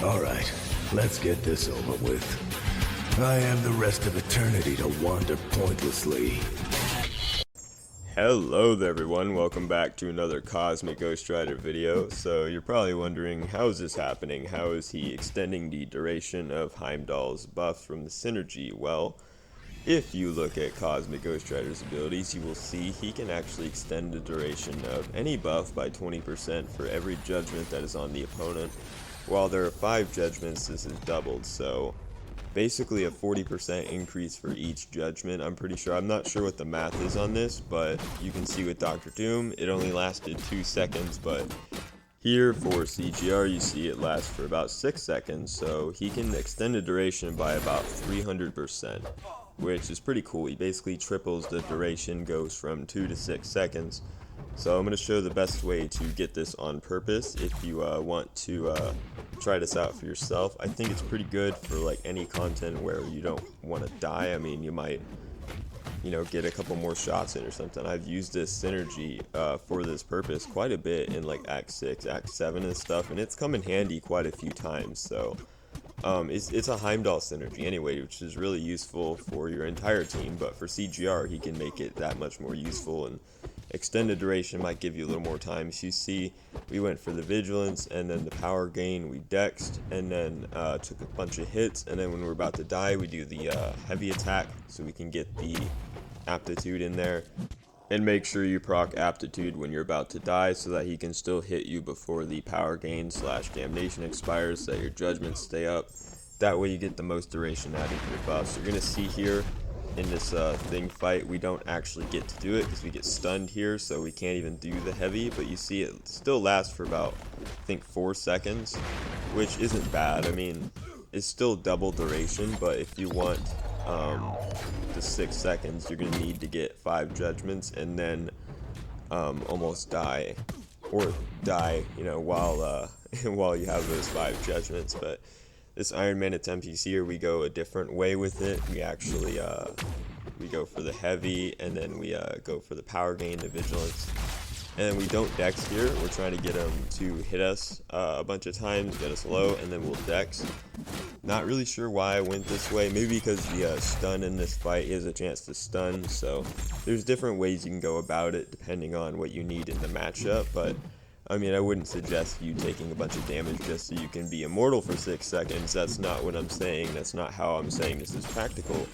Alright, let's get this over with. I have the rest of eternity to wander pointlessly. Hello there everyone, welcome back to another Cosmic Ghost Rider video. So you're probably wondering, how is this happening? How is he extending the duration of Heimdall's buff from the synergy? Well, if you look at Cosmic Ghost Rider's abilities, you will see he can actually extend the duration of any buff by 20% for every judgment that is on the opponent. While there are 5 judgments, this is doubled, so basically a 40% increase for each judgment. I'm pretty sure, I'm not sure what the math is on this, but you can see with Dr. Doom, it only lasted 2 seconds, but here for CGR, you see it lasts for about 6 seconds, so he can extend the duration by about 300%, which is pretty cool. He basically triples the duration, goes from 2 to 6 seconds. So I'm going to show the best way to get this on purpose if you want to try this out for yourself. I think it's pretty good for like any content where you don't want to die. I mean, you might, get a couple more shots in or something. I've used this synergy for this purpose quite a bit in like Act 6, Act 7 and stuff, and it's come in handy quite a few times. So it's a Heimdall synergy anyway, which is really useful for your entire team, but for CGR, he can make it that much more useful, and extended duration might give you a little more time. So you see, we went for the vigilance, and then the power gain, we dexed, and then took a bunch of hits, and then when we're about to die, we do the heavy attack, so we can get the aptitude in there. And make sure you proc aptitude when you're about to die so that he can still hit you before the power gain / damnation expires, so that your judgments stay up. That way you get the most duration out of your buffs. You're going to see here in this thing fight, we don't actually get to do it because we get stunned here, so we can't even do the heavy, but you see it still lasts for about, I think, 4 seconds, which isn't bad. I mean, it's still double duration, but if you want the 6 seconds, you're gonna need to get 5 judgments and then almost die, or die, while while you have those 5 judgments. But this Iron Man attempt, you see here, we go a different way with it. We actually we go for the heavy, and then we go for the power gain, the vigilance, and then we don't dex here. We're trying to get him to hit us a bunch of times, get us low, and then we'll dex. Not really sure why I went this way. Maybe because the stun in this fight is a chance to stun, so there's different ways you can go about it depending on what you need in the matchup. But I mean, I wouldn't suggest you taking a bunch of damage just so you can be immortal for 6 seconds. That's not what I'm saying. That's not how I'm saying this is practical.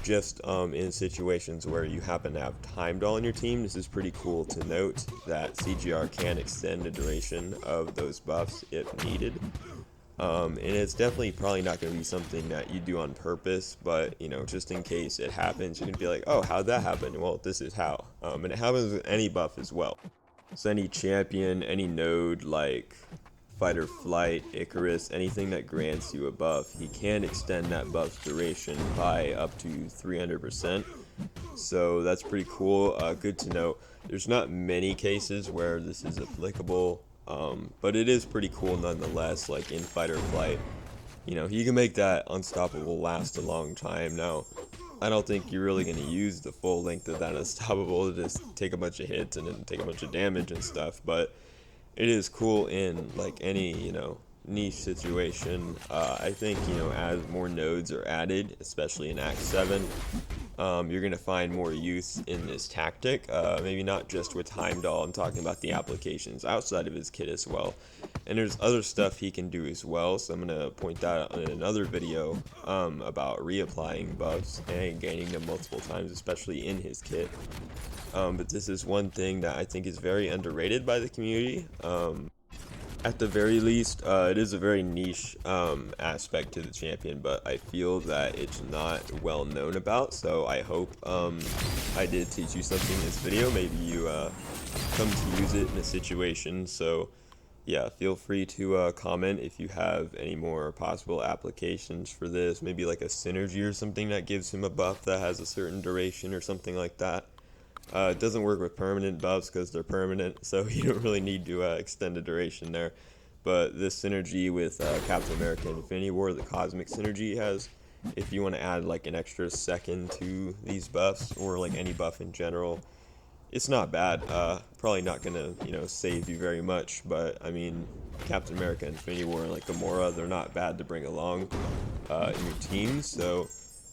Just in situations where you happen to have Heimdall on your team, this is pretty cool to note that CGR can extend the duration of those buffs if needed. And it's definitely probably not going to be something that you do on purpose, but just in case it happens, you can be like, oh, how'd that happen? Well, this is how. And it happens with any buff as well. So any champion, any node like Fight or Flight, Icarus, anything that grants you a buff, he can extend that buff's duration by up to 300%. So that's pretty cool. Good to know. There's not many cases where this is applicable, but it is pretty cool nonetheless. Like in Fight or Flight, he can make that unstoppable last a long time. Now, I don't think you're really going to use the full length of that unstoppable to just take a bunch of hits and then take a bunch of damage and stuff, but it is cool in like any niche situation. I think as more nodes are added, especially in Act 7, you're going to find more use in this tactic. Maybe not just with Heimdall, I'm talking about the applications outside of his kit as well. And there's other stuff he can do as well, so I'm going to point that out in another video about reapplying buffs and gaining them multiple times, especially in his kit. But this is one thing that I think is very underrated by the community. At the very least, it is a very niche aspect to the champion, but I feel that it's not well known about, so I hope I did teach you something in this video. Maybe you come to use it in a situation. So yeah, feel free to comment if you have any more possible applications for this, maybe like a synergy or something that gives him a buff that has a certain duration or something like that. It doesn't work with permanent buffs because they're permanent, so you don't really need to extend the duration there. But this synergy with Captain America Infinity War, the cosmic synergy he has, if you want to add like an extra second to these buffs, or like any buff in general, it's not bad. Probably not gonna, save you very much, but I mean, Captain America, Infinity War, and like Gamora, they're not bad to bring along in your team. So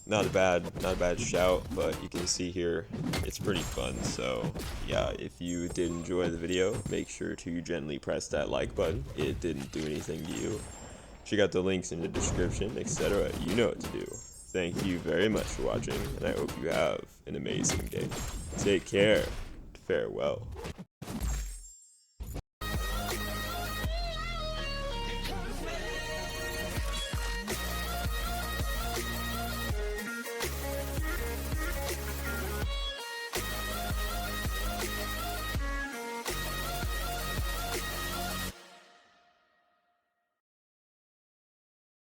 not a bad shout. But you can see here, it's pretty fun. So yeah, if you did enjoy the video, make sure to gently press that like button. It didn't do anything to you. Check out the links in the description, etc. You know what to do. Thank you very much for watching, and I hope you have an amazing day. Take care. Farewell.